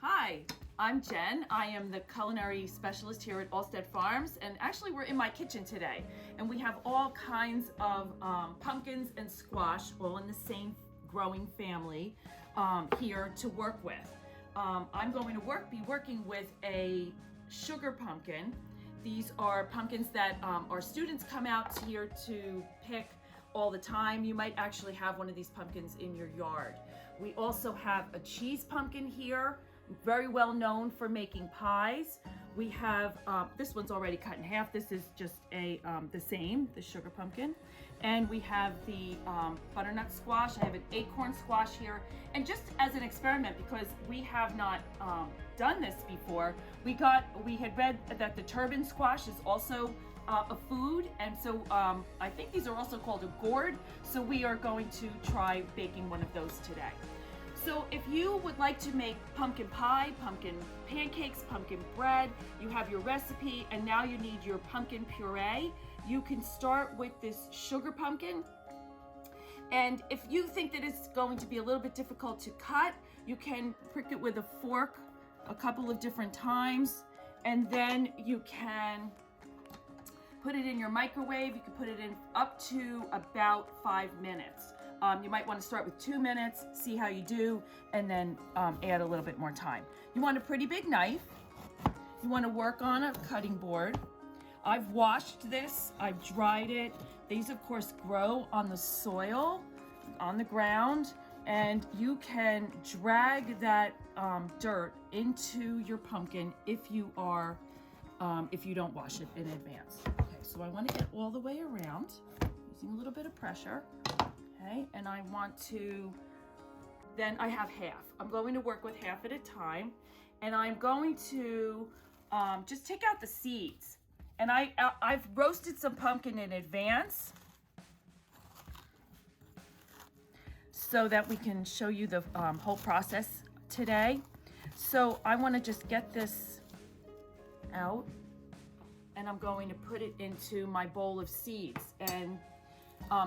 Hi, I'm Jen. I am the culinary specialist here at Allstead Farms, and actually we're in my kitchen today, and we have all kinds of pumpkins and squash, all in the same growing family here to work with. I'm going to be working with a sugar pumpkin. These are pumpkins that our students come out here to pick all the time. You might actually have one of these pumpkins in your yard. We also have a cheese pumpkin here, very well known for making pies. We have, this one's already cut in half. This is just the sugar pumpkin. And we have the butternut squash. I have an acorn squash here. And just as an experiment, because we have not done this before, we had read that the turban squash is also a food, and so I think these are also called a gourd, so we are going to try baking one of those today. So if you would like to make pumpkin pie, pumpkin pancakes, pumpkin bread, you have your recipe, and now you need your pumpkin puree. You can start with this sugar pumpkin, and if you think that it's going to be a little bit difficult to cut, you can prick it with a fork a couple of different times, and then you can put it in your microwave. You can put it in up to about 5 minutes. You might want to start with 2 minutes, see how you do, and then add a little bit more time. You want a pretty big knife. You want to work on a cutting board. I've washed this, I've dried it. These of course grow on the soil, on the ground, and you can drag that dirt into your pumpkin if you don't wash it in advance. Okay, so I want to get all the way around using a little bit of pressure. Okay, and I want to, then I have half. I'm going to work with half at a time, and I'm going to just take out the seeds. And I've roasted some pumpkin in advance so that we can show you the whole process today. So I want to just get this out, and I'm going to put it into my bowl of seeds. And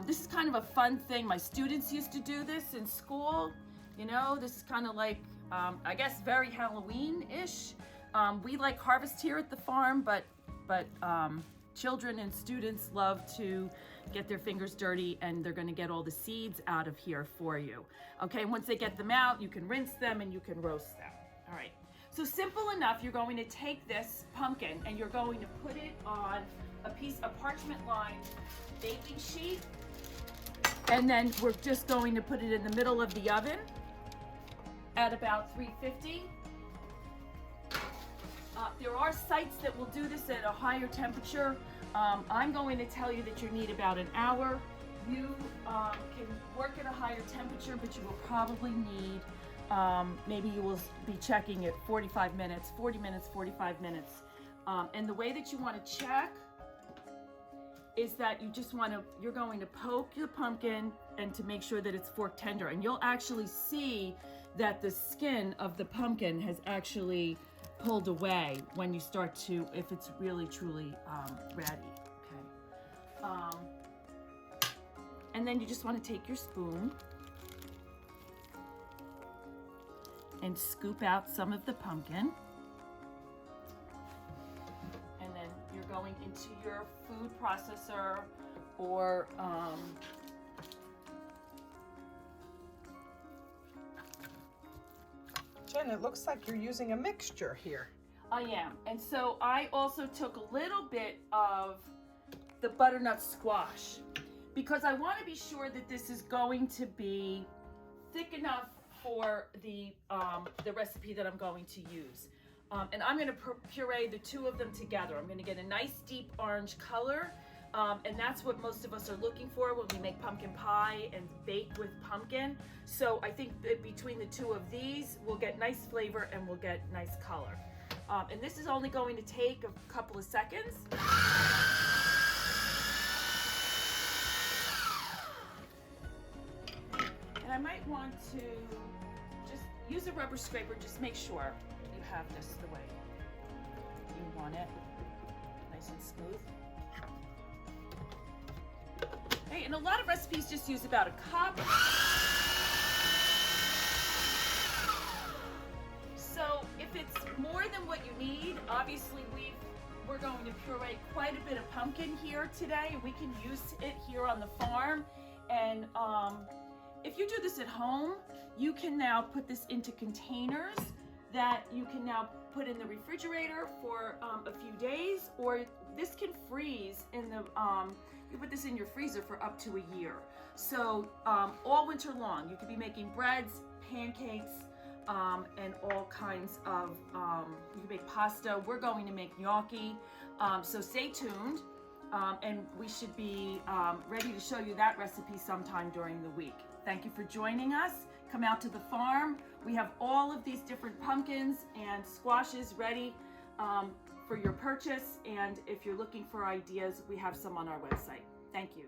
this is kind of a fun thing. My students used to do this in school. You know, this is kind of like, I guess, very Halloween-ish. We like harvest here at the farm, but children and students love to get their fingers dirty, and they're going to get all the seeds out of here for you. Okay, once they get them out, you can rinse them and you can roast them. All right. So simple enough, you're going to take this pumpkin and you're going to put it on a piece of parchment-lined baking sheet, and then we're just going to put it in the middle of the oven at about 350. There are sites that will do this at a higher temperature. I'm going to tell you that you need about an hour. You can work at a higher temperature, but you will probably need maybe you will be checking it 45 minutes, 40 minutes, 45 minutes. And the way that you want to check is that you're going to poke the pumpkin and to make sure that it's fork tender. And you'll actually see that the skin of the pumpkin has actually pulled away when you start to, if it's really truly ready, okay? And then you just want to take your spoon and scoop out some of the pumpkin. And then you're going into your food processor or Jen, it looks like you're using a mixture here. I am. And so I also took a little bit of the butternut squash because I want to be sure that this is going to be thick enough for the recipe that I'm going to use. And I'm going to puree the two of them together. I'm going to get a nice deep orange color, and that's what most of us are looking for when we make pumpkin pie and bake with pumpkin. So I think that between the two of these, we'll get nice flavor and we'll get nice color. And this is only going to take a couple of seconds. And I might want to just use a rubber scraper, just make sure you have this the way you want it, nice and smooth. Okay, and a lot of recipes just use about a cup. So if it's more than what you need, obviously we're going to puree quite a bit of pumpkin here today. We can use it here on the farm. And if you do this at home, you can now put this into containers that you can now put in the refrigerator for a few days, or this can freeze in the, you put this in your freezer for up to a year. So all winter long, you could be making breads, pancakes, and all kinds of, you can make pasta. We're going to make gnocchi, so stay tuned, and we should be ready to show you that recipe sometime during the week. Thank you for joining us. Come out to the farm. We have all of these different pumpkins and squashes ready for your purchase, and if you're looking for ideas, we have some on our website. Thank you.